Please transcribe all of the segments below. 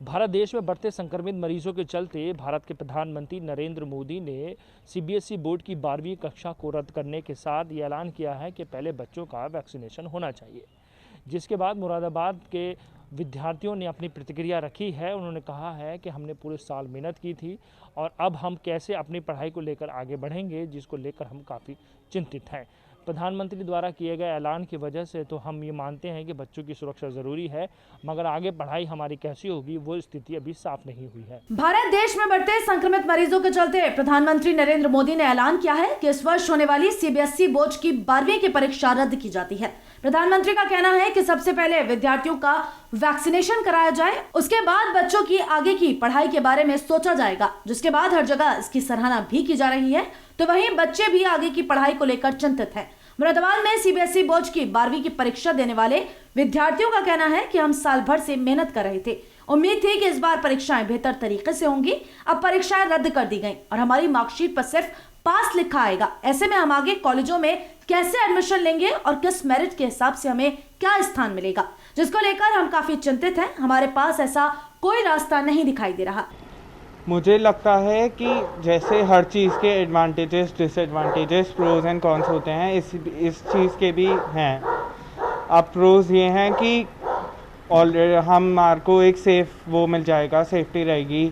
भारत देश में बढ़ते संक्रमित मरीजों के चलते भारत के प्रधानमंत्री नरेंद्र मोदी ने सीबीएसई बोर्ड की 12वीं कक्षा को रद्द करने के साथ ये ऐलान किया है कि पहले बच्चों का वैक्सीनेशन होना चाहिए। जिसके बाद मुरादाबाद के विद्यार्थियों ने अपनी प्रतिक्रिया रखी है। उन्होंने कहा है कि हमने पूरे साल मेहनत की थी और अब हम कैसे अपनी पढ़ाई को लेकर आगे बढ़ेंगे, जिसको लेकर हम काफ़ी चिंतित हैं। प्रधानमंत्री द्वारा किए गए ऐलान की वजह से तो हम ये मानते हैं कि बच्चों की सुरक्षा ज़रूरी है, मगर आगे पढ़ाई हमारी कैसी होगी वो स्थिति अभी साफ नहीं हुई है। भारत देश में बढ़ते संक्रमित मरीजों के चलते प्रधानमंत्री नरेंद्र मोदी ने ऐलान किया है कि इस वर्ष होने वाली सीबीएसई बोर्ड की 12वीं की परीक्षा रद्द की जाती है। प्रधानमंत्री का कहना है कि सबसे पहले विद्यार्थियों का वैक्सीनेशन कराया जाए, उसके बाद बच्चों की आगे की पढ़ाई के बारे में सोचा जाएगा, जिसके बाद हर जगह इसकी सराहना भी की जा रही है। तो वहीं बच्चे भी आगे की पढ़ाई को लेकर चिंतित हैं। मुरादाबाद में सीबीएसई बोर्ड की 12वीं की परीक्षा देने वाले विद्यार्थियों का कहना है कि हम साल भर से मेहनत कर रहे थे, उम्मीद थी कि इस बार परीक्षाएं बेहतर तरीके से होंगी। अब परीक्षाएं रद्द कर दी गई और हमारी मार्कशीट पर सिर्फ पास लिखा आएगा। ऐसे में हम आगे कॉलेजों में कैसे एडमिशन लेंगे और किस मेरिट के हिसाब से हमें क्या स्थान मिलेगा, जिसको लेकर हम काफी चिंतित हैं। हमारे पास ऐसा कोई रास्ता नहीं दिखाई दे रहा। मुझे लगता है कि जैसे हर चीज़ के advantages, disadvantages, pros and cons होते हैं, इस चीज़ के भी हैं। अब प्रोज ये हैं कि ऑलरेडी हमारे को एक सेफ वो मिल जाएगा, सेफ्टी रहेगी,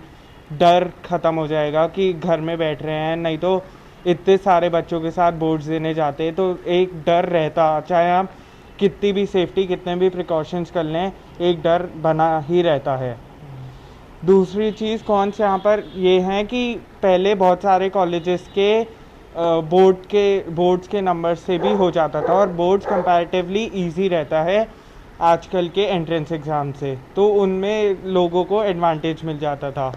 डर ख़त्म हो जाएगा कि घर में बैठ रहे हैं। नहीं तो इतने सारे बच्चों के साथ बोर्ड्स देने जाते तो एक डर रहता, चाहे आप कितनी भी सेफ्टी, कितने भी प्रिकॉशंस कर लें, एक डर बना ही रहता है। दूसरी चीज़ कौन से यहाँ पर ये हैं कि पहले बहुत सारे कॉलेजेस के बोर्ड्स के नंबर से भी हो जाता था और बोर्ड्स कंपैरेटिवली इजी रहता है आजकल के एंट्रेंस एग्ज़ाम से, तो उनमें लोगों को एडवांटेज मिल जाता था।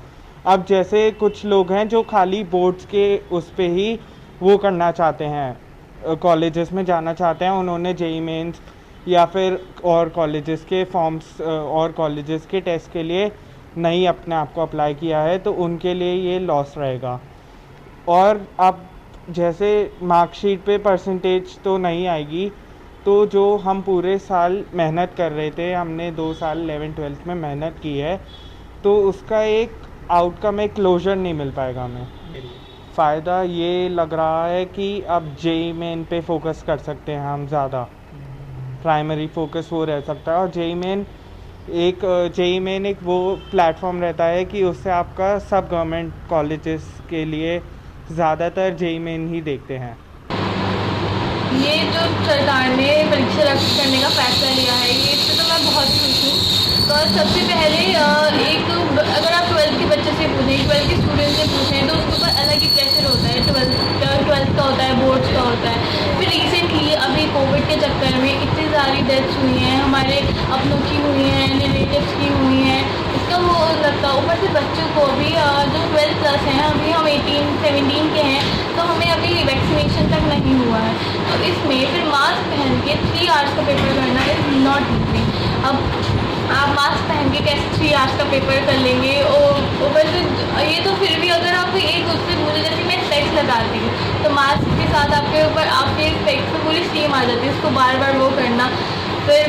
अब जैसे कुछ लोग हैं जो खाली बोर्ड्स के उस पे ही वो करना चाहते हैं, कॉलेजेस में जाना चाहते हैं, उन्होंने जेईई मेंस या फिर और कॉलेजेस के फॉर्म्स और कॉलेजेस के टेस्ट के लिए नहीं अपने आप को अप्लाई किया है, तो उनके लिए ये लॉस रहेगा। और अब जैसे मार्कशीट पे परसेंटेज तो नहीं आएगी, तो जो हम पूरे साल मेहनत कर रहे थे, हमने 2 साल 11th-12th में मेहनत की है, तो उसका एक आउटकम, एक क्लोजर नहीं मिल पाएगा हमें। फ़ायदा ये लग रहा है कि अब जेईई मेन पे फोकस कर सकते हैं हम ज़्यादा, प्राइमरी फोकस वो रह सकता है। और जेईई मेन एक वो प्लेटफॉर्म रहता है कि उससे आपका सब गवर्नमेंट कॉलेजेस के लिए ज़्यादातर जेईई मेन ही देखते हैं। ये जो सरकार ने परीक्षा रद्द करने का फैसला लिया है, ये इससे तो मैं बहुत खुश हूँ। तो सबसे पहले अगर आप 12th के बच्चे से पूछें, 12th के स्टूडेंट से पूछें, तो उसके ऊपर अलग ही प्रेशर होता है। 12th का होता है, बोर्ड्स का होता है। फिर रिसेंटली अभी कोविड के चक्कर में इतनी सारी डेथ्स हुई हैं, हमारे अपनों की हुई हैं, रिलेटिव्स की हुई हैं, इसका वो लगता है। ऊपर से बच्चों को भी जो 12th प्लस हैं, अभी हम 18-17 के हैं, तो हमें अभी वैक्सीनेशन तक नहीं हुआ है। तो इसमें फिर मास्क पहन के 3 आवर्स का पेपर करना इज़ नॉट इजी। अब आप मास्क पहन के कैसे 3 आवर्स का पेपर कर लेंगे? और ऊपर से ये तो फिर भी अगर आप एक उससे मुझे, जैसे मैं स्पेक्स लगाती हूँ, तो मास्क के साथ आपके ऊपर आपके स्पेक्स पर पूरी स्टीम आ जाती है, उसको बार बार वो करना। फिर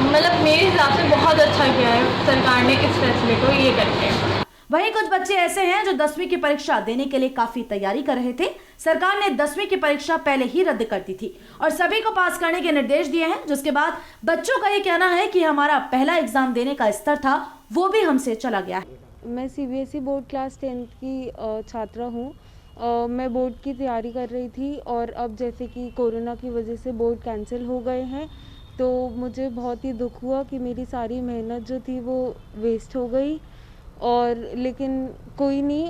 मतलब मेरे हिसाब से बहुत अच्छा किया है सरकार ने इस फैसले को ये करके। वहीं कुछ बच्चे ऐसे हैं जो 10वीं की परीक्षा देने के लिए काफी तैयारी कर रहे थे। सरकार ने 10वीं की परीक्षा पहले ही रद्द कर दी थी और सभी को पास करने के निर्देश दिए हैं, जिसके बाद बच्चों का ये कहना है कि हमारा पहला एग्जाम देने का स्तर था वो भी हमसे चला गया है। मैं सीबीएसई बोर्ड क्लास 10th की छात्रा हूँ। मैं बोर्ड की तैयारी कर रही थी और अब जैसे कि कोरोना की वजह से बोर्ड कैंसिल हो गए हैं, तो मुझे बहुत ही दुख हुआ कि मेरी सारी मेहनत जो थी वो वेस्ट हो गई। और लेकिन कोई नहीं,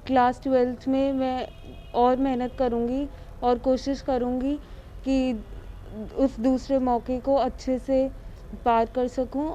क्लास 12th में मैं और मेहनत करूँगी और कोशिश करूँगी कि उस दूसरे मौके को अच्छे से पार कर सकूँ।